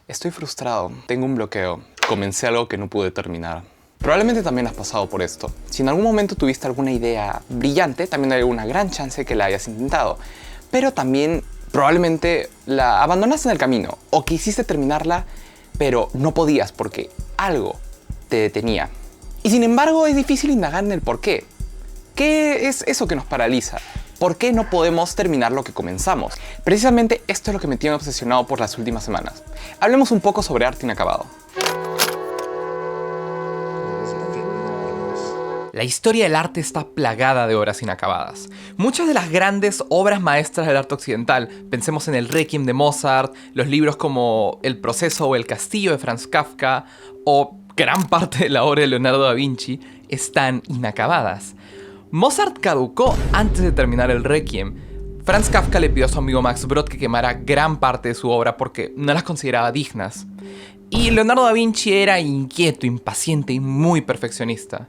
Estoy frustrado, tengo un bloqueo, comencé algo que no pude terminar. Probablemente también has pasado por esto. Si en algún momento tuviste alguna idea brillante, también hay una gran chance que la hayas intentado. Pero también probablemente la abandonaste en el camino o quisiste terminarla, pero no podías porque algo te detenía. Y sin embargo es difícil indagar en el por qué. ¿Qué es eso que nos paraliza? ¿Por qué no podemos terminar lo que comenzamos? Precisamente esto es lo que me tiene obsesionado por las últimas semanas. Hablemos un poco sobre arte inacabado. La historia del arte está plagada de obras inacabadas. Muchas de las grandes obras maestras del arte occidental, pensemos en el Requiem de Mozart, los libros como El proceso o El castillo de Franz Kafka, o gran parte de la obra de Leonardo da Vinci, están inacabadas. Mozart caducó antes de terminar el Requiem. Franz Kafka le pidió a su amigo Max Brod que quemara gran parte de su obra porque no las consideraba dignas. Y Leonardo da Vinci era inquieto, impaciente y muy perfeccionista.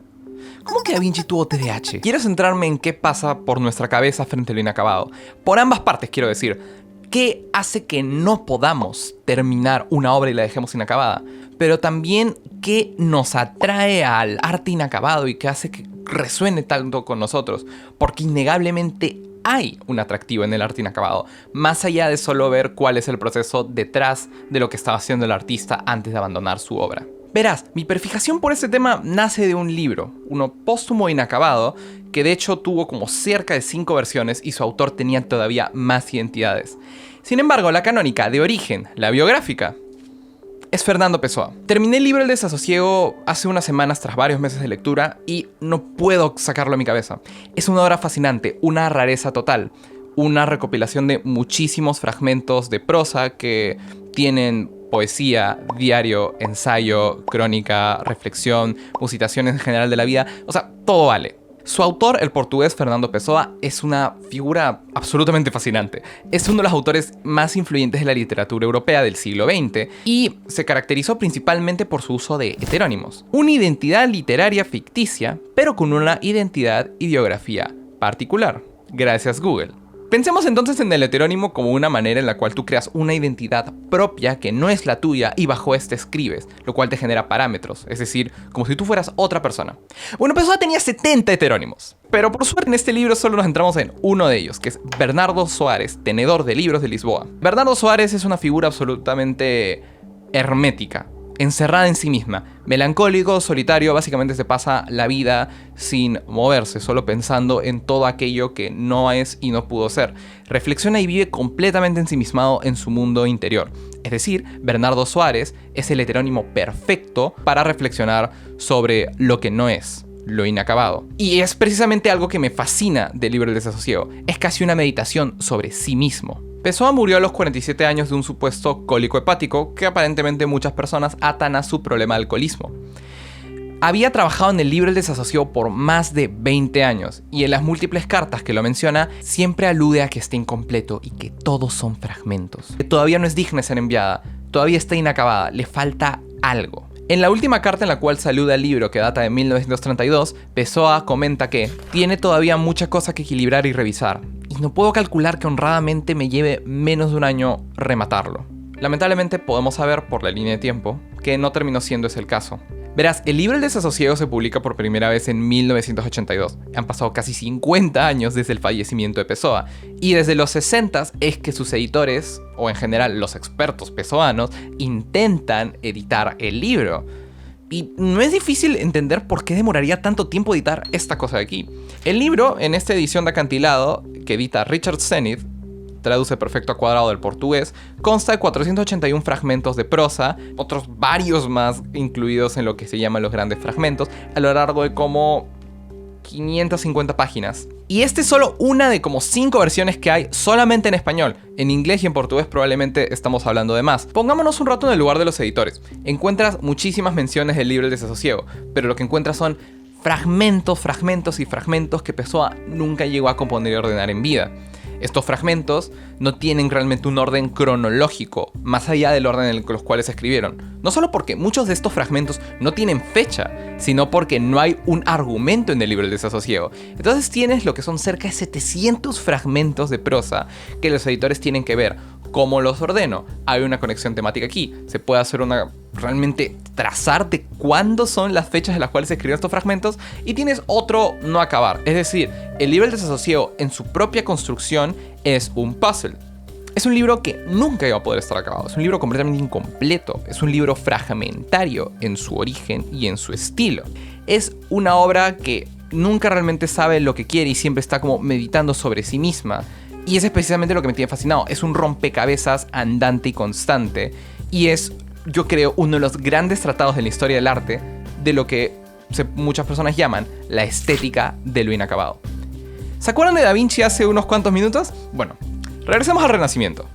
¿Cómo que Da Vinci tuvo TDAH? Quiero centrarme en qué pasa por nuestra cabeza frente a lo inacabado. Por ambas partes, quiero decir. ¿Qué hace que no podamos terminar una obra y la dejemos inacabada? Pero también, ¿qué nos atrae al arte inacabado y qué hace que resuene tanto con nosotros? Porque innegablemente hay un atractivo en el arte inacabado, más allá de solo ver cuál es el proceso detrás de lo que estaba haciendo el artista antes de abandonar su obra. Verás, mi perfijación por este tema nace de un libro, uno póstumo e inacabado, que de hecho tuvo como cerca de 5 versiones y su autor tenía todavía más identidades. Sin embargo, la canónica de origen, la biográfica, es Fernando Pessoa. Terminé el libro El desasosiego hace unas semanas tras varios meses de lectura y no puedo sacarlo de mi cabeza. Es una obra fascinante, una rareza total, una recopilación de muchísimos fragmentos de prosa que tienen poesía, diario, ensayo, crónica, reflexión, musitaciones en general de la vida, o sea, todo vale. Su autor, el portugués Fernando Pessoa, es una figura absolutamente fascinante. Es uno de los autores más influyentes de la literatura europea del siglo XX y se caracterizó principalmente por su uso de heterónimos. Una identidad literaria ficticia, pero con una identidad y biografía particular. Gracias Google. Pensemos entonces en el heterónimo como una manera en la cual tú creas una identidad propia que no es la tuya y bajo este escribes, lo cual te genera parámetros, es decir, como si tú fueras otra persona. Bueno, Pessoa tenía 70 heterónimos, pero por suerte en este libro solo nos centramos en uno de ellos, que es Bernardo Soares, tenedor de libros de Lisboa. Bernardo Soares es una figura absolutamente hermética, encerrada en sí misma, melancólico, solitario, básicamente se pasa la vida sin moverse, solo pensando en todo aquello que no es y no pudo ser. Reflexiona y vive completamente ensimismado en su mundo interior. Es decir, Bernardo Soares es el heterónimo perfecto para reflexionar sobre lo que no es, lo inacabado. Y es precisamente algo que me fascina del libro El desasosiego. Es casi una meditación sobre sí mismo. Pessoa murió a los 47 años de un supuesto cólico hepático que aparentemente muchas personas atan a su problema de alcoholismo. Había trabajado en el libro El desasosiego por más de 20 años y en las múltiples cartas que lo menciona siempre alude a que está incompleto y que todos son fragmentos. Que todavía no es digna de ser enviada, todavía está inacabada, le falta algo. En la última carta en la cual saluda el libro, que data de 1932, Pessoa comenta que tiene todavía mucha cosa que equilibrar y revisar, y no puedo calcular que honradamente me lleve menos de un año rematarlo. Lamentablemente podemos saber por la línea de tiempo que no terminó siendo ese el caso. Verás, el libro El desasosiego se publica por primera vez en 1982. Han pasado casi 50 años desde el fallecimiento de Pessoa. Y desde los 60 es que sus editores, o en general los expertos pessoanos, intentan editar el libro. Y no es difícil entender por qué demoraría tanto tiempo editar esta cosa de aquí. El libro, en esta edición de acantilado, que edita Richard Zenith, traduce perfecto a cuadrado del portugués, consta de 481 fragmentos de prosa, otros varios más incluidos en lo que se llaman los grandes fragmentos, a lo largo de como 550 páginas. Y este es solo una de como 5 versiones que hay solamente en español. En inglés y en portugués probablemente estamos hablando de más. Pongámonos un rato en el lugar de los editores. Encuentras muchísimas menciones del libro El desasosiego, pero lo que encuentras son fragmentos, fragmentos y fragmentos que Pessoa nunca llegó a componer y ordenar en vida. Estos fragmentos no tienen realmente un orden cronológico, más allá del orden en los cuales se escribieron. No solo porque muchos de estos fragmentos no tienen fecha, sino porque no hay un argumento en el libro El desasosiego. Entonces tienes lo que son cerca de 700 fragmentos de prosa que los editores tienen que ver ¿Cómo los ordeno? Hay una conexión temática aquí. Se puede hacer realmente trazar de cuándo son las fechas en las cuales se escribieron estos fragmentos, y tienes otro no acabar. Es decir, el libro del desasosiego en su propia construcción es un puzzle. Es un libro que nunca iba a poder estar acabado. Es un libro completamente incompleto. Es un libro fragmentario en su origen y en su estilo. Es una obra que nunca realmente sabe lo que quiere y siempre está como meditando sobre sí misma. Y es precisamente lo que me tiene fascinado. Es un rompecabezas andante y constante. Y es, yo creo, uno de los grandes tratados de la historia del arte de lo que muchas personas llaman la estética de lo inacabado. ¿Se acuerdan de Da Vinci hace unos cuantos minutos? Bueno, regresemos al Renacimiento.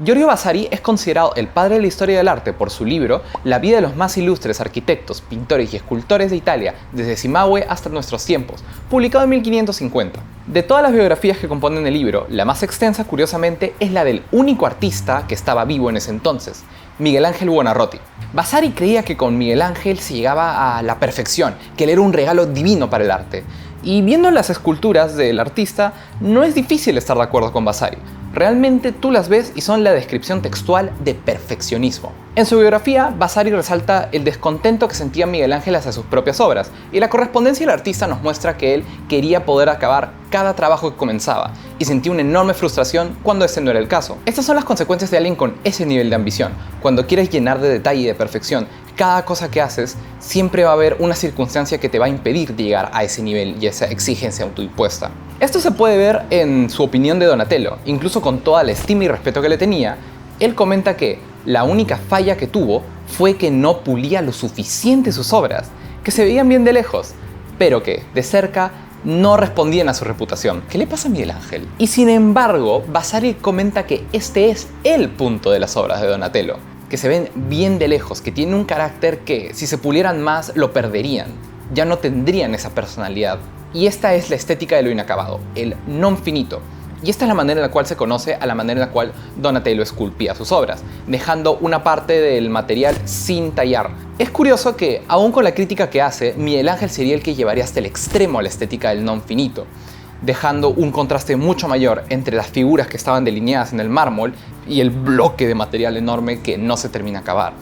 Giorgio Vasari es considerado el padre de la historia del arte por su libro La vida de los más ilustres arquitectos, pintores y escultores de Italia, desde Cimabue hasta nuestros tiempos, publicado en 1550. De todas las biografías que componen el libro, la más extensa, curiosamente, es la del único artista que estaba vivo en ese entonces, Miguel Ángel Buonarroti. Vasari creía que con Miguel Ángel se llegaba a la perfección, que él era un regalo divino para el arte. Y viendo las esculturas del artista, no es difícil estar de acuerdo con Vasari. Realmente tú las ves y son la descripción textual de perfeccionismo. En su biografía, Vasari resalta el descontento que sentía Miguel Ángel hacia sus propias obras, y la correspondencia del artista nos muestra que él quería poder acabar cada trabajo que comenzaba, y sentía una enorme frustración cuando ese no era el caso. Estas son las consecuencias de alguien con ese nivel de ambición. Cuando quieres llenar de detalle y de perfección cada cosa que haces, siempre va a haber una circunstancia que te va a impedir llegar a ese nivel y esa exigencia autoimpuesta. Esto se puede ver en su opinión de Donatello. Incluso con toda la estima y respeto que le tenía, él comenta que la única falla que tuvo fue que no pulía lo suficiente sus obras, que se veían bien de lejos, pero que de cerca no respondían a su reputación. ¿Qué le pasa a Miguel Ángel? Y sin embargo, Vasari comenta que este es el punto de las obras de Donatello, que se ven bien de lejos, que tienen un carácter que si se pulieran más lo perderían, ya no tendrían esa personalidad. Y esta es la estética de lo inacabado, el non finito. Y esta es la manera en la cual se conoce a la manera en la cual Donatello esculpía sus obras, dejando una parte del material sin tallar. Es curioso que, aún con la crítica que hace, Miguel Ángel sería el que llevaría hasta el extremo a la estética del non finito, dejando un contraste mucho mayor entre las figuras que estaban delineadas en el mármol y el bloque de material enorme que no se termina de acabar.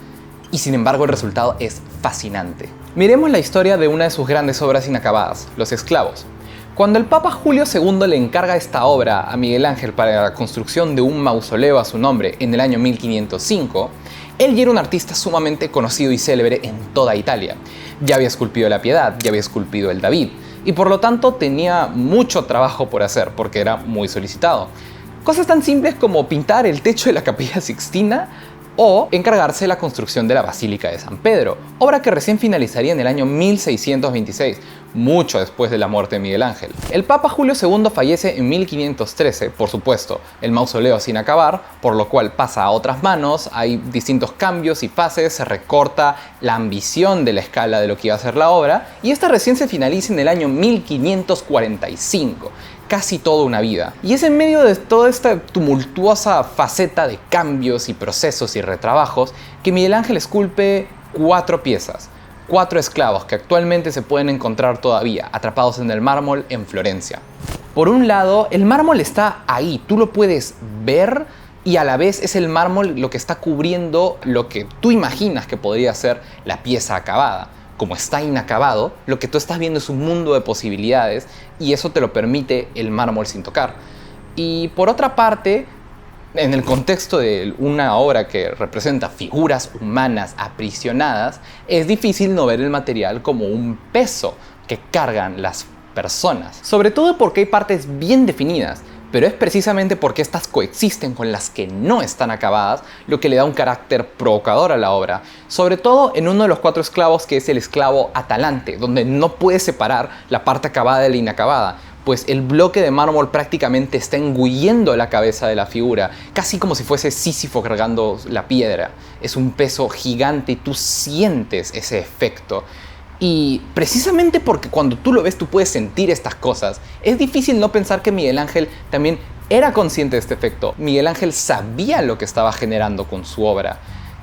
Y sin embargo el resultado es fascinante. Miremos la historia de una de sus grandes obras inacabadas, Los Esclavos. Cuando el Papa Julio II le encarga esta obra a Miguel Ángel para la construcción de un mausoleo a su nombre en el año 1505, él ya era un artista sumamente conocido y célebre en toda Italia. Ya había esculpido la Piedad, ya había esculpido el David, y por lo tanto tenía mucho trabajo por hacer porque era muy solicitado. Cosas tan simples como pintar el techo de la Capilla Sixtina o encargarse de la construcción de la Basílica de San Pedro, obra que recién finalizaría en el año 1626, mucho después de la muerte de Miguel Ángel. El Papa Julio II fallece en 1513, por supuesto, el mausoleo sin acabar, por lo cual pasa a otras manos, hay distintos cambios y fases, se recorta la ambición de la escala de lo que iba a ser la obra, y esta recién se finaliza en el año 1545. Casi toda una vida. Y es en medio de toda esta tumultuosa faceta de cambios y procesos y retrabajos que Miguel Ángel esculpe 4 piezas, 4 esclavos que actualmente se pueden encontrar todavía atrapados en el mármol en Florencia. Por un lado, el mármol está ahí, tú lo puedes ver y a la vez es el mármol lo que está cubriendo lo que tú imaginas que podría ser la pieza acabada. Como está inacabado, lo que tú estás viendo es un mundo de posibilidades y eso te lo permite el mármol sin tocar. Y por otra parte, en el contexto de una obra que representa figuras humanas aprisionadas, es difícil no ver el material como un peso que cargan las personas. Sobre todo porque hay partes bien definidas, pero es precisamente porque estas coexisten con las que no están acabadas lo que le da un carácter provocador a la obra, sobre todo en uno de los 4 esclavos que es el esclavo Atalante, donde no puedes separar la parte acabada de la inacabada, pues el bloque de mármol prácticamente está engullendo la cabeza de la figura, casi como si fuese Sísifo cargando la piedra. Es un peso gigante y tú sientes ese efecto. Y precisamente porque cuando tú lo ves tú puedes sentir estas cosas, es difícil no pensar que Miguel Ángel también era consciente de este efecto. Miguel Ángel sabía lo que estaba generando con su obra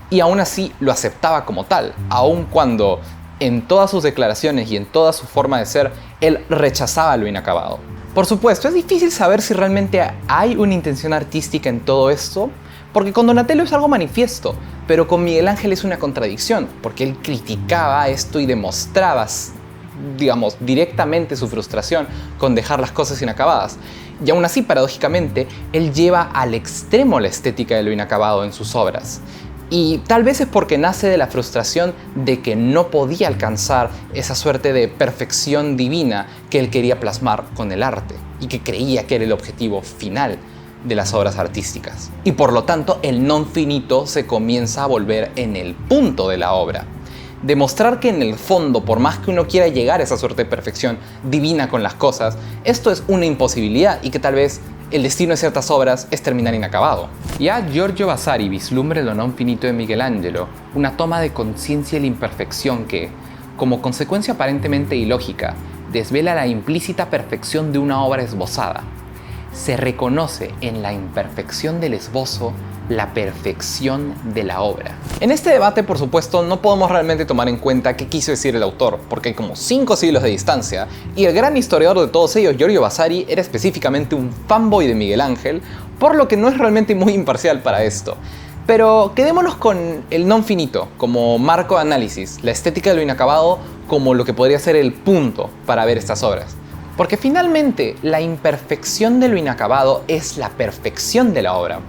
y aún así lo aceptaba como tal, aun cuando en todas sus declaraciones y en toda su forma de ser, él rechazaba lo inacabado. Por supuesto, es difícil saber si realmente hay una intención artística en todo esto, porque con Donatello es algo manifiesto, pero con Miguel Ángel es una contradicción, porque él criticaba esto y demostraba, digamos, directamente su frustración con dejar las cosas inacabadas. Y aún así, paradójicamente, él lleva al extremo la estética de lo inacabado en sus obras. Y tal vez es porque nace de la frustración de que no podía alcanzar esa suerte de perfección divina que él quería plasmar con el arte y que creía que era el objetivo final de las obras artísticas. Y por lo tanto, el non finito se comienza a volver en el punto de la obra. Demostrar que en el fondo, por más que uno quiera llegar a esa suerte de perfección divina con las cosas, esto es una imposibilidad y que tal vez el destino de ciertas obras es terminar inacabado. Ya Giorgio Vasari vislumbra lo non finito de Michelangelo, una toma de conciencia de la imperfección que, como consecuencia aparentemente ilógica, desvela la implícita perfección de una obra esbozada. Se reconoce en la imperfección del esbozo la perfección de la obra. En este debate, por supuesto, no podemos realmente tomar en cuenta qué quiso decir el autor, porque hay como 5 siglos de distancia, y el gran historiador de todos ellos, Giorgio Vasari, era específicamente un fanboy de Miguel Ángel, por lo que no es realmente muy imparcial para esto. Pero quedémonos con el non finito como marco de análisis, la estética de lo inacabado como lo que podría ser el punto para ver estas obras. Porque finalmente, la imperfección de lo inacabado es la perfección de la obra.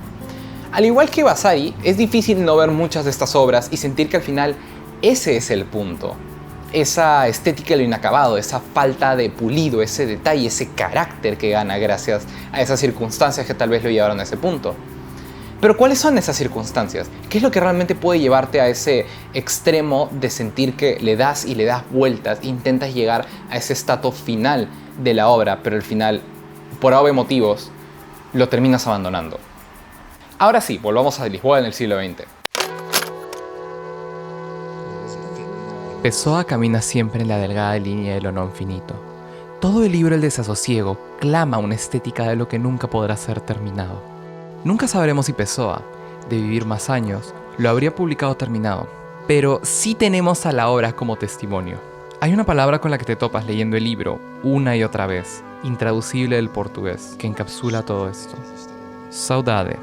Al igual que Vasari, es difícil no ver muchas de estas obras y sentir que al final ese es el punto. Esa estética de lo inacabado, esa falta de pulido, ese detalle, ese carácter que gana gracias a esas circunstancias que tal vez lo llevaron a ese punto. Pero ¿cuáles son esas circunstancias? ¿Qué es lo que realmente puede llevarte a ese extremo de sentir que le das y le das vueltas, intentas llegar a ese estatus final de la obra, pero al final, por obvios motivos, lo terminas abandonando? Ahora sí, volvamos a Lisboa en el siglo XX. Pessoa camina siempre en la delgada línea de lo non finito. Todo el libro El desasosiego clama una estética de lo que nunca podrá ser terminado. Nunca sabremos si Pessoa, de vivir más años, lo habría publicado terminado, pero sí tenemos a la obra como testimonio. Hay una palabra con la que te topas leyendo el libro una y otra vez, intraducible del portugués, que encapsula todo esto. Saudade.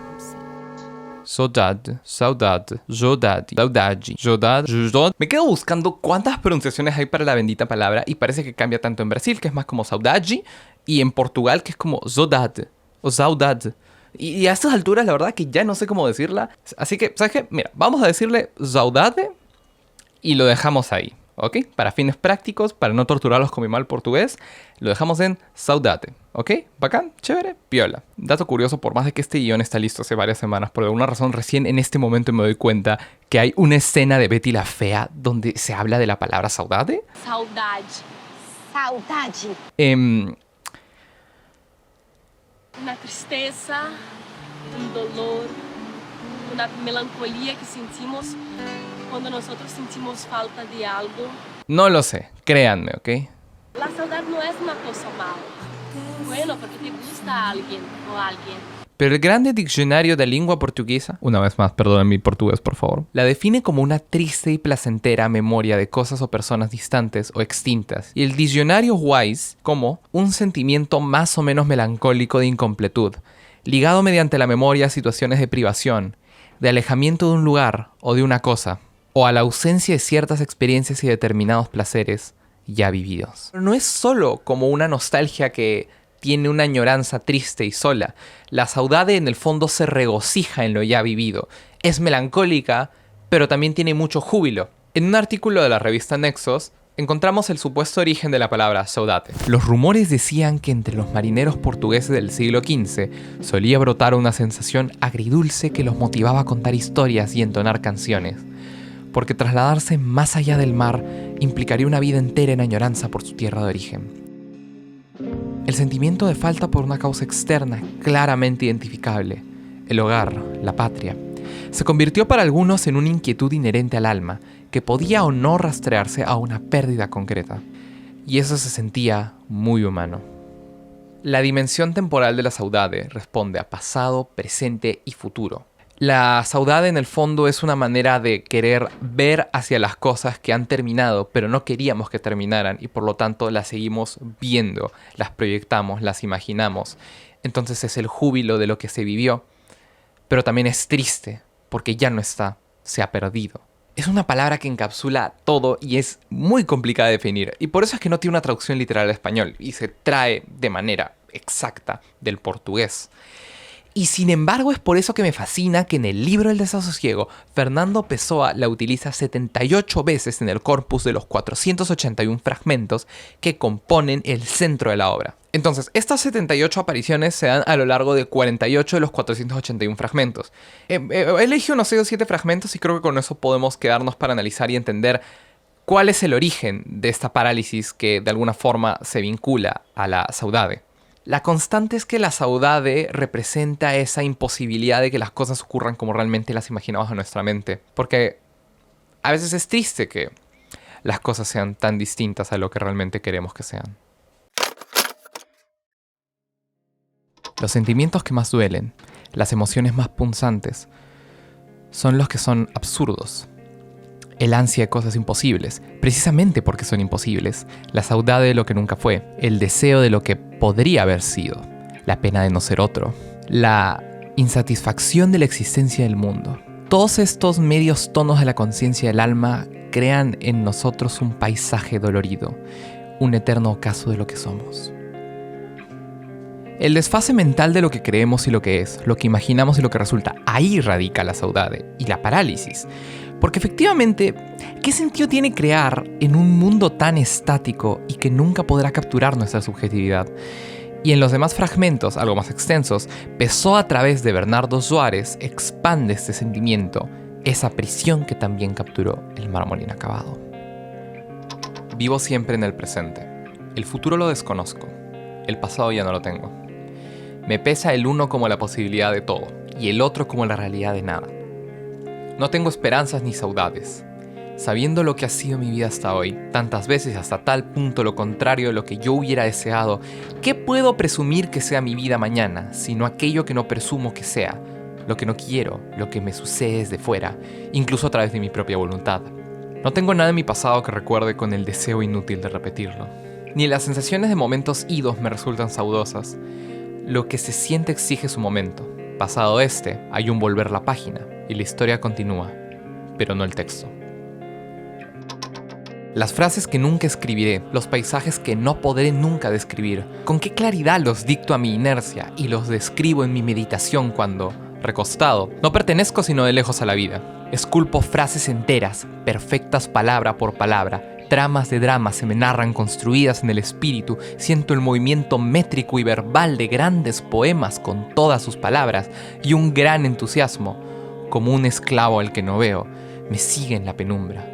Saudade, saudade, saudade, saudade, saudade. Me quedo buscando cuántas pronunciaciones hay para la bendita palabra y parece que cambia tanto en Brasil, que es más como saudade, y en Portugal, que es como saudade o saudade. Y a estas alturas, la verdad que ya no sé cómo decirla. Así que, ¿sabes qué? Mira, vamos a decirle saudade y lo dejamos ahí, ¿ok? Para fines prácticos, para no torturarlos con mi mal portugués, lo dejamos en saudade, ¿ok? Bacán, chévere, piola. Dato curioso, por más de que este guión está listo hace varias semanas, por alguna razón recién en este momento me doy cuenta que hay una escena de Betty la Fea donde se habla de la palabra saudade. Saudade. Saudade. Una tristeza, un dolor, una melancolía que sentimos cuando nosotros sentimos falta de algo. No lo sé, créanme, ¿ok? La saudade no es una cosa mala. Bueno, porque te gusta a alguien o alguien. Pero el grande diccionario de lengua portuguesa, una vez más, perdonen mi portugués por favor, la define como una triste y placentera memoria de cosas o personas distantes o extintas. Y el diccionario Wise como un sentimiento más o menos melancólico de incompletud, ligado mediante la memoria a situaciones de privación, de alejamiento de un lugar o de una cosa, o a la ausencia de ciertas experiencias y determinados placeres ya vividos. Pero no es solo como una nostalgia que tiene una añoranza triste y sola. La saudade en el fondo se regocija en lo ya vivido. Es melancólica, pero también tiene mucho júbilo. En un artículo de la revista Nexos, encontramos el supuesto origen de la palabra saudade. Los rumores decían que entre los marineros portugueses del siglo XV solía brotar una sensación agridulce que los motivaba a contar historias y entonar canciones, porque trasladarse más allá del mar implicaría una vida entera en añoranza por su tierra de origen. El sentimiento de falta por una causa externa claramente identificable, el hogar, la patria, se convirtió para algunos en una inquietud inherente al alma que podía o no rastrearse a una pérdida concreta. Y eso se sentía muy humano. La dimensión temporal de la saudade responde a pasado, presente y futuro. La saudade en el fondo es una manera de querer ver hacia las cosas que han terminado, pero no queríamos que terminaran y por lo tanto las seguimos viendo, las proyectamos, las imaginamos. Entonces es el júbilo de lo que se vivió, pero también es triste porque ya no está, se ha perdido. Es una palabra que encapsula todo y es muy complicada de definir y por eso es que no tiene una traducción literal al español y se trae de manera exacta del portugués. Y sin embargo es por eso que me fascina que en el libro El desasosiego, Fernando Pessoa la utiliza 78 veces en el corpus de los 481 fragmentos que componen el centro de la obra. Entonces, estas 78 apariciones se dan a lo largo de 48 de los 481 fragmentos. Elegí unos 6 o 7 fragmentos y creo que con eso podemos quedarnos para analizar y entender cuál es el origen de esta parálisis que de alguna forma se vincula a la saudade. La constante es que la saudade representa esa imposibilidad de que las cosas ocurran como realmente las imaginamos en nuestra mente. Porque a veces es triste que las cosas sean tan distintas a lo que realmente queremos que sean. Los sentimientos que más duelen, las emociones más punzantes, son los que son absurdos. El ansia de cosas imposibles, precisamente porque son imposibles. La saudade de lo que nunca fue. El deseo de lo que podría haber sido. La pena de no ser otro. La insatisfacción de la existencia del mundo. Todos estos medios tonos de la conciencia del alma crean en nosotros un paisaje dolorido. Un eterno ocaso de lo que somos. El desfase mental de lo que creemos y lo que es, lo que imaginamos y lo que resulta, ahí radica la saudade y la parálisis. Porque efectivamente, ¿qué sentido tiene crear en un mundo tan estático y que nunca podrá capturar nuestra subjetividad? Y en los demás fragmentos, algo más extensos, Pessoa a través de Bernardo Soares expande este sentimiento, esa prisión que también capturó el mármol inacabado. Vivo siempre en el presente. El futuro lo desconozco. El pasado ya no lo tengo. Me pesa el uno como la posibilidad de todo y el otro como la realidad de nada. No tengo esperanzas ni saudades. Sabiendo lo que ha sido mi vida hasta hoy, tantas veces hasta tal punto lo contrario de lo que yo hubiera deseado, ¿qué puedo presumir que sea mi vida mañana, sino aquello que no presumo que sea, lo que no quiero, lo que me sucede desde fuera, incluso a través de mi propia voluntad? No tengo nada en mi pasado que recuerde con el deseo inútil de repetirlo. Ni las sensaciones de momentos idos me resultan saudosas. Lo que se siente exige su momento. Pasado este, hay un volver la página y la historia continúa, pero no el texto. Las frases que nunca escribiré, los paisajes que no podré nunca describir, con qué claridad los dicto a mi inercia y los describo en mi meditación cuando, recostado, no pertenezco sino de lejos a la vida. Esculpo frases enteras, perfectas palabra por palabra. Tramas de dramas se me narran construidas en el espíritu, siento el movimiento métrico y verbal de grandes poemas con todas sus palabras y un gran entusiasmo, como un esclavo al que no veo, me sigue en la penumbra.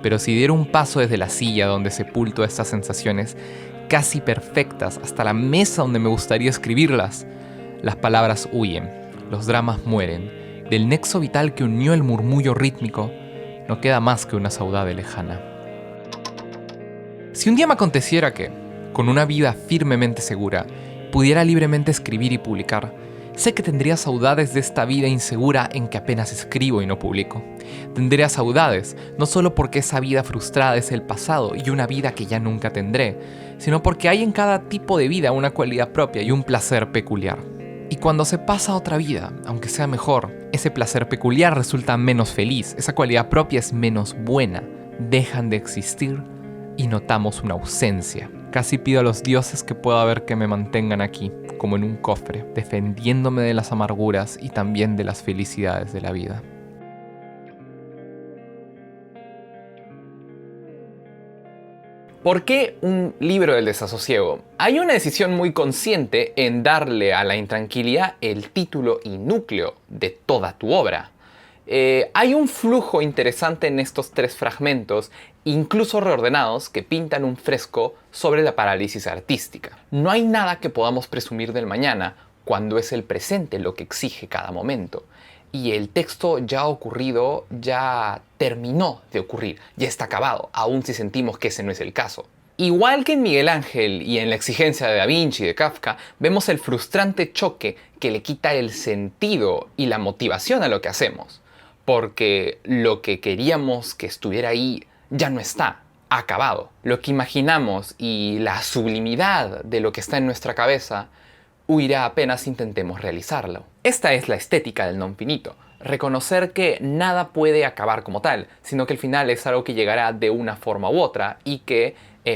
Pero si diera un paso desde la silla donde sepulto estas sensaciones, casi perfectas, hasta la mesa donde me gustaría escribirlas, las palabras huyen, los dramas mueren, del nexo vital que unió el murmullo rítmico, no queda más que una saudade lejana. Si un día me aconteciera que, con una vida firmemente segura, pudiera libremente escribir y publicar, sé que tendría saudades de esta vida insegura en que apenas escribo y no publico. Tendría saudades, no solo porque esa vida frustrada es el pasado y una vida que ya nunca tendré, sino porque hay en cada tipo de vida una cualidad propia y un placer peculiar. Y cuando se pasa a otra vida, aunque sea mejor, ese placer peculiar resulta menos feliz, esa cualidad propia es menos buena, dejan de existir y notamos una ausencia. Casi pido a los dioses que pueda haber que me mantengan aquí, como en un cofre, defendiéndome de las amarguras y también de las felicidades de la vida. ¿Por qué un libro del desasosiego? Hay una decisión muy consciente en darle a la intranquilidad el título y núcleo de toda tu obra. Hay un flujo interesante en estos 3 fragmentos, incluso reordenados, que pintan un fresco sobre la parálisis artística. No hay nada que podamos presumir del mañana cuando es el presente lo que exige cada momento. Y el texto ya ha ocurrido, ya terminó de ocurrir, ya está acabado, aun si sentimos que ese no es el caso. Igual que en Miguel Ángel y en la exigencia de Da Vinci y de Kafka, vemos el frustrante choque que le quita el sentido y la motivación a lo que hacemos. Porque lo que queríamos que estuviera ahí ya no está, acabado. Lo que imaginamos y la sublimidad de lo que está en nuestra cabeza huirá apenas intentemos realizarlo. Esta es la estética del non finito. Reconocer que nada puede acabar como tal, sino que el final es algo que llegará de una forma u otra y que,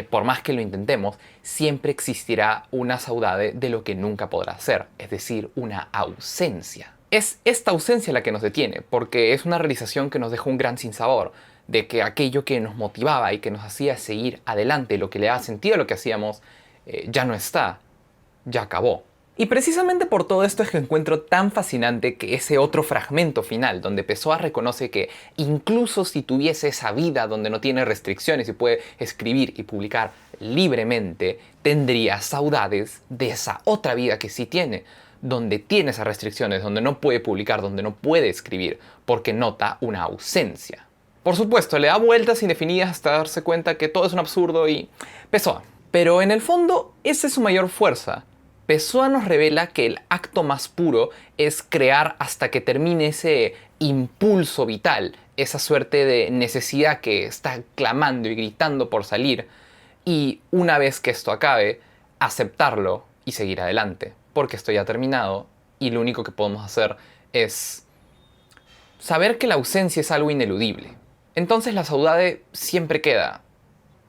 por más que lo intentemos, siempre existirá una saudade de lo que nunca podrá ser, es decir, una ausencia. Es esta ausencia la que nos detiene, porque es una realización que nos deja un gran sinsabor, de que aquello que nos motivaba y que nos hacía seguir adelante, lo que le daba sentido a lo que hacíamos, ya no está, ya acabó. Y precisamente por todo esto es que encuentro tan fascinante que ese otro fragmento final, donde Pessoa reconoce que incluso si tuviese esa vida donde no tiene restricciones y puede escribir y publicar libremente, tendría saudades de esa otra vida que sí tiene, donde tiene esas restricciones, donde no puede publicar, donde no puede escribir, porque nota una ausencia. Por supuesto, le da vueltas indefinidas hasta darse cuenta que todo es un absurdo y Pessoa. Pero en el fondo, esa es su mayor fuerza. Pessoa nos revela que el acto más puro es crear hasta que termine ese impulso vital, esa suerte de necesidad que está clamando y gritando por salir, y una vez que esto acabe, aceptarlo y seguir adelante, porque esto ya ha terminado y lo único que podemos hacer es saber que la ausencia es algo ineludible. Entonces la saudade siempre queda.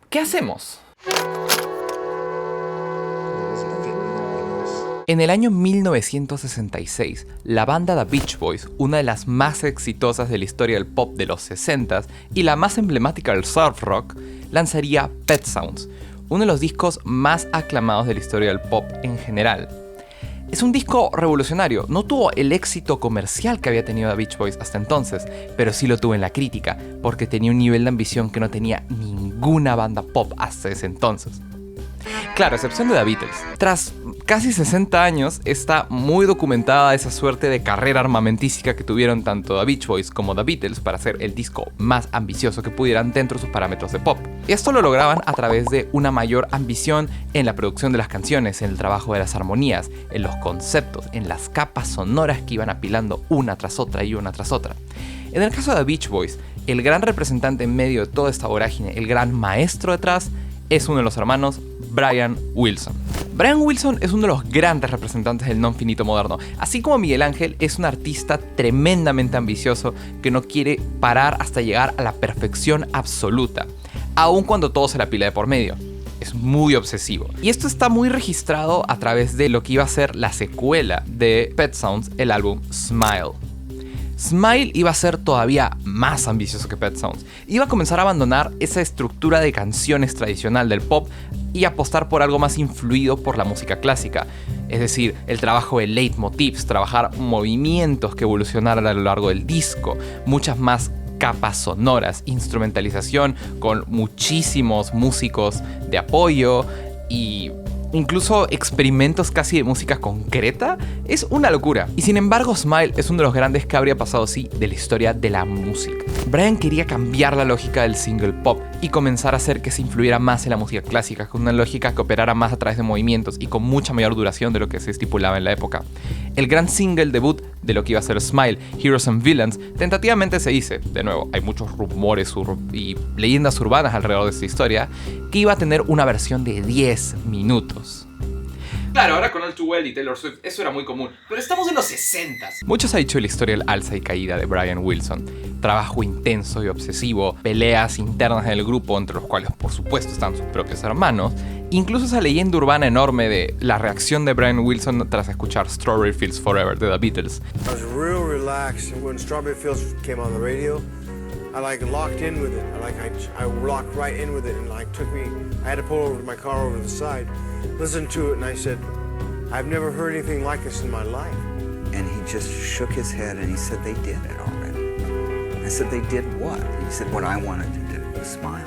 ¿Qué hacemos? En el año 1966, la banda The Beach Boys, una de las más exitosas de la historia del pop de los 60s y la más emblemática del surf rock, lanzaría Pet Sounds, uno de los discos más aclamados de la historia del pop en general. Es un disco revolucionario, no tuvo el éxito comercial que había tenido The Beach Boys hasta entonces, pero sí lo tuvo en la crítica, porque tenía un nivel de ambición que no tenía ninguna banda pop hasta ese entonces. Claro, a excepción de The Beatles. Tras casi 60 años, está muy documentada esa suerte de carrera armamentística que tuvieron tanto The Beach Boys como The Beatles para hacer el disco más ambicioso que pudieran dentro de sus parámetros de pop. Esto lo lograban a través de una mayor ambición en la producción de las canciones, en el trabajo de las armonías, en los conceptos, en las capas sonoras que iban apilando una tras otra y una tras otra. En el caso de The Beach Boys, el gran representante en medio de toda esta vorágine, el gran maestro detrás, es uno de los hermanos Brian Wilson. Brian Wilson es uno de los grandes representantes del non finito moderno. Así como Miguel Ángel, es un artista tremendamente ambicioso que no quiere parar hasta llegar a la perfección absoluta, aun cuando todo se la pila de por medio. Es muy obsesivo. Y esto está muy registrado a través de lo que iba a ser la secuela de Pet Sounds, el álbum Smile. Smile iba a ser todavía más ambicioso que Pet Sounds. Iba a comenzar a abandonar esa estructura de canciones tradicional del pop y apostar por algo más influido por la música clásica. Es decir, el trabajo de leitmotivs, trabajar movimientos que evolucionaran a lo largo del disco, muchas más capas sonoras, instrumentalización con muchísimos músicos de apoyo y incluso experimentos casi de música concreta. Es una locura. Y sin embargo, Smile es uno de los grandes que habría pasado así de la historia de la música. Brian quería cambiar la lógica del single pop y comenzar a hacer que se influyera más en la música clásica, con una lógica que operara más a través de movimientos y con mucha mayor duración de lo que se estipulaba en la época. El gran single debut de lo que iba a ser Smile, Heroes and Villains, tentativamente se dice, de nuevo, hay muchos rumores y leyendas urbanas alrededor de esta historia, que iba a tener una versión de 10 minutos. Claro, ahora con All Too Well y Taylor Swift eso era muy común, pero estamos en los 60s. Muchos ha dicho la historia del alza y caída de Brian Wilson. Trabajo intenso y obsesivo, peleas internas en el grupo, entre los cuales por supuesto están sus propios hermanos, incluso esa leyenda urbana enorme de la reacción de Brian Wilson tras escuchar Strawberry Fields Forever de The Beatles. I was real relaxed when Strawberry Fields came on the radio. I locked in with it. I locked right in with it and I had to pull over my car over to the side, listen to it, and I said, I've never heard anything like this in my life. And he just shook his head and he said, they did it already. I said, they did what? He said, what I wanted to do, Smile.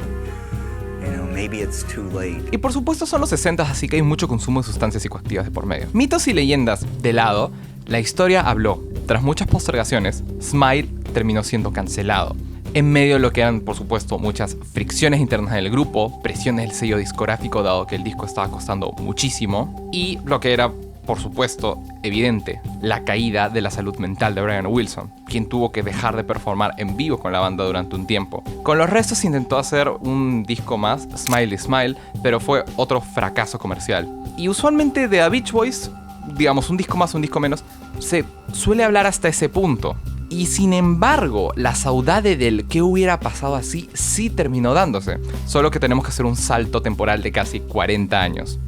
You know, maybe it's too late. Y por supuesto son los 60s, así que hay mucho consumo de sustancias psicoactivas de por medio. Mitos y leyendas de lado, la historia habló. Tras muchas postergaciones, Smile terminó siendo cancelado. en medio de lo que eran, por supuesto, muchas fricciones internas del grupo, presiones del sello discográfico dado que el disco estaba costando muchísimo, y lo que era, por supuesto, evidente, la caída de la salud mental de Brian Wilson, quien tuvo que dejar de performar en vivo con la banda durante un tiempo. Con los restos intentó hacer un disco más, Smiley Smile, pero fue otro fracaso comercial. Y usualmente de The Beach Boys, digamos un disco más, un disco menos, se suele hablar hasta ese punto. Y sin embargo, la saudade del qué hubiera pasado así sí terminó dándose, solo que tenemos que hacer un salto temporal de casi 40 años.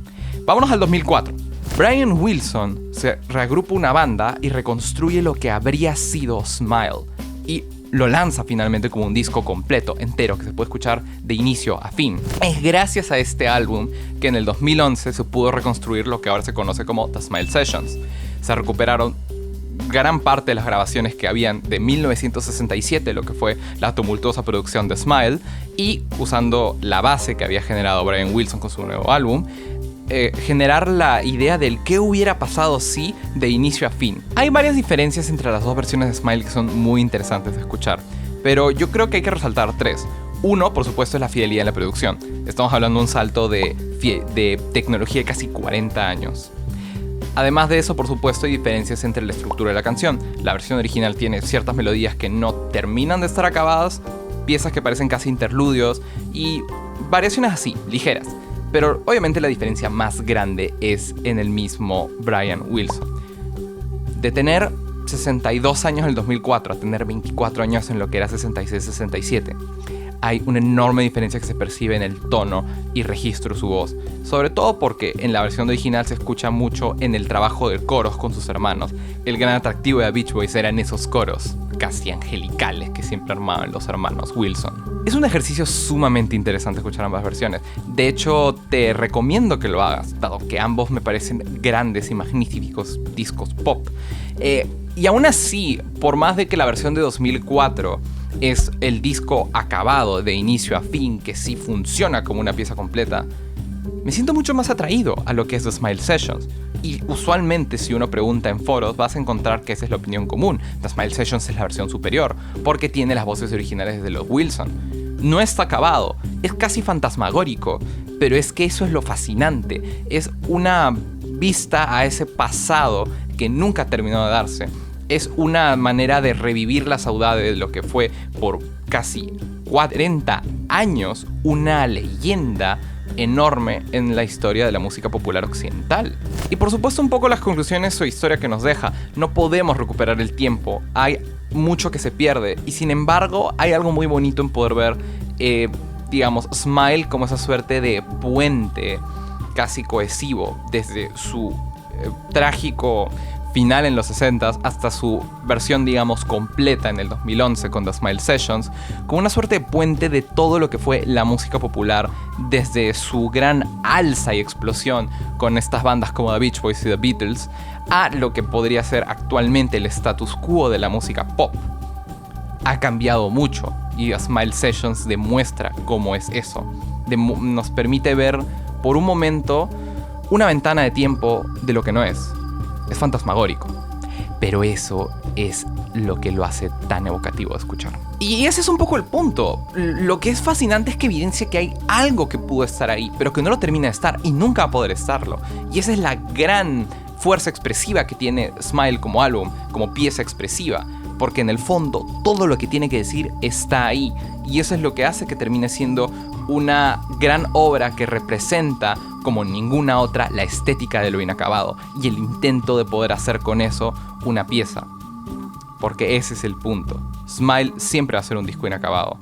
Vámonos al 2004. Brian Wilson se reagrupa una banda y reconstruye lo que habría sido Smile, y lo lanza finalmente como un disco completo, entero, que se puede escuchar de inicio a fin. Es gracias a este álbum que en el 2011 se pudo reconstruir lo que ahora se conoce como The Smile Sessions. Se recuperaron gran parte de las grabaciones que habían de 1967, lo que fue la tumultuosa producción de Smile, y usando la base que había generado Brian Wilson con su nuevo álbum, generar la idea del qué hubiera pasado si de inicio a fin. Hay varias diferencias entre las dos versiones de Smile que son muy interesantes de escuchar, pero yo creo que hay que resaltar tres. Uno, por supuesto, es la fidelidad en la producción. Estamos hablando de un salto de tecnología de casi 40 años. Además de eso, por supuesto, hay diferencias entre la estructura de la canción. La versión original tiene ciertas melodías que no terminan de estar acabadas, piezas que parecen casi interludios y variaciones así, ligeras. Pero obviamente la diferencia más grande es en el mismo Brian Wilson. De tener 62 años en el 2004 a tener 24 años en lo que era 66-67, hay una enorme diferencia que se percibe en el tono y registro de su voz. Sobre todo porque en la versión original se escucha mucho en el trabajo de coros con sus hermanos. El gran atractivo de The Beach Boys eran esos coros casi angelicales que siempre armaban los hermanos Wilson. Es un ejercicio sumamente interesante escuchar ambas versiones. De hecho, te recomiendo que lo hagas, dado que ambos me parecen grandes y magníficos discos pop. Y aún así, por más de que la versión de 2004 es el disco acabado de inicio a fin, que sí funciona como una pieza completa, me siento mucho más atraído a lo que es The Smile Sessions. Y usualmente si uno pregunta en foros vas a encontrar que esa es la opinión común. The Smile Sessions es la versión superior, porque tiene las voces originales de los Wilson. No está acabado, es casi fantasmagórico, pero es que eso es lo fascinante. Es una vista a ese pasado que nunca terminó de darse. Es una manera de revivir la saudade de lo que fue por casi 40 años una leyenda enorme en la historia de la música popular occidental. Y por supuesto un poco las conclusiones o historia que nos deja. No podemos recuperar el tiempo, hay mucho que se pierde, y sin embargo hay algo muy bonito en poder ver, digamos, Smile como esa suerte de puente casi cohesivo desde su trágico final en los 60s hasta su versión, digamos, completa en el 2011 con The Smile Sessions, como una suerte de puente de todo lo que fue la música popular desde su gran alza y explosión con estas bandas como The Beach Boys y The Beatles a lo que podría ser actualmente el status quo de la música pop. Ha cambiado mucho y The Smile Sessions demuestra cómo es eso. Nos permite ver por un momento una ventana de tiempo de lo que no es. Es fantasmagórico, pero eso es lo que lo hace tan evocativo de escuchar. Y ese es un poco el punto. Lo que es fascinante es que evidencia que hay algo que pudo estar ahí, pero que no lo termina de estar y nunca va a poder estarlo. Y esa es la gran fuerza expresiva que tiene Smile como álbum, como pieza expresiva, porque en el fondo todo lo que tiene que decir está ahí, y eso es lo que hace que termine siendo una gran obra que representa como ninguna otra la estética de lo inacabado y el intento de poder hacer con eso una pieza, porque ese es el punto. Smile siempre va a ser un disco inacabado,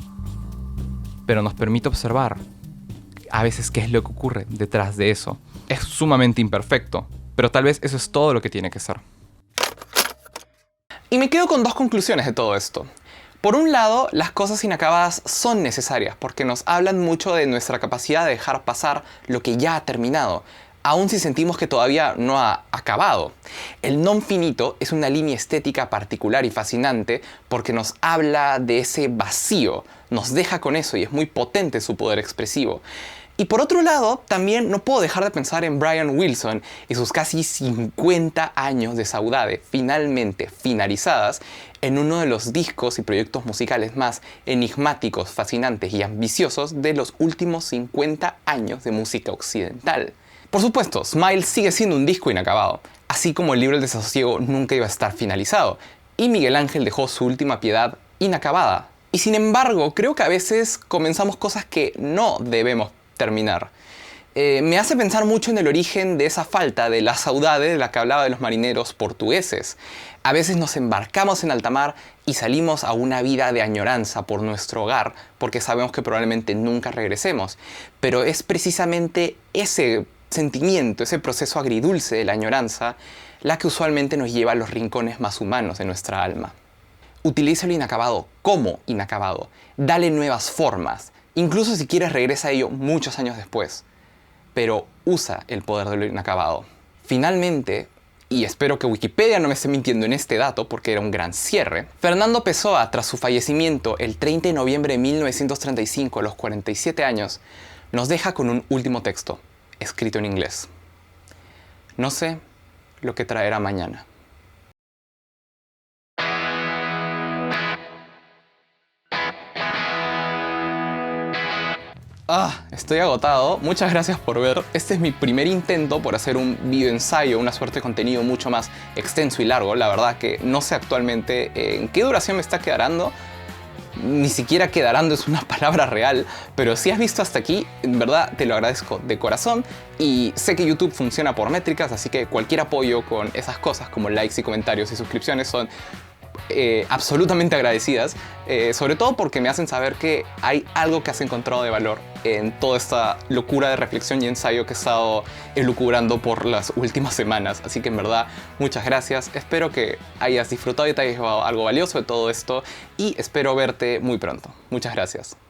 pero nos permite observar a veces qué es lo que ocurre detrás de eso. Es sumamente imperfecto, pero tal vez eso es todo lo que tiene que ser. Y me quedo con dos conclusiones de todo esto. Por un lado, las cosas inacabadas son necesarias porque nos hablan mucho de nuestra capacidad de dejar pasar lo que ya ha terminado, aun si sentimos que todavía no ha acabado. El non finito es una línea estética particular y fascinante porque nos habla de ese vacío, nos deja con eso y es muy potente su poder expresivo. Y por otro lado, también no puedo dejar de pensar en Brian Wilson y sus casi 50 años de saudade finalmente finalizadas en uno de los discos y proyectos musicales más enigmáticos, fascinantes y ambiciosos de los últimos 50 años de música occidental. Por supuesto, Smile sigue siendo un disco inacabado, así como el libro El desasosiego nunca iba a estar finalizado, y Miguel Ángel dejó su última piedad inacabada. Y sin embargo, creo que a veces comenzamos cosas que no debemos terminar. Me hace pensar mucho en el origen de esa falta de la saudade de la que hablaba de los marineros portugueses. A veces nos embarcamos en alta mar y salimos a una vida de añoranza por nuestro hogar, porque sabemos que probablemente nunca regresemos. Pero es precisamente ese sentimiento, ese proceso agridulce de la añoranza, la que usualmente nos lleva a los rincones más humanos de nuestra alma. Utiliza lo inacabado como inacabado. Dale nuevas formas. Incluso si quieres regresa a ello muchos años después. Pero usa el poder de lo inacabado. Finalmente, y espero que Wikipedia no me esté mintiendo en este dato porque era un gran cierre, Fernando Pessoa, tras su fallecimiento el 30 de noviembre de 1935 a los 47 años, nos deja con un último texto, escrito en inglés. No sé lo que traerá mañana. Estoy agotado. Muchas gracias por ver. Este es mi primer intento por hacer un video ensayo, una suerte de contenido mucho más extenso y largo. La verdad que no sé actualmente en qué duración me está quedando. Ni siquiera quedarando es una palabra real, pero si has visto hasta aquí, en verdad te lo agradezco de corazón y sé que YouTube funciona por métricas, así que cualquier apoyo con esas cosas como likes y comentarios y suscripciones son absolutamente agradecidas, sobre todo porque me hacen saber que hay algo que has encontrado de valor en toda esta locura de reflexión y ensayo que he estado elucubrando por las últimas semanas. Así que en verdad, muchas gracias. Espero que hayas disfrutado y te hayas llevado algo valioso de todo esto y espero verte muy pronto. Muchas gracias.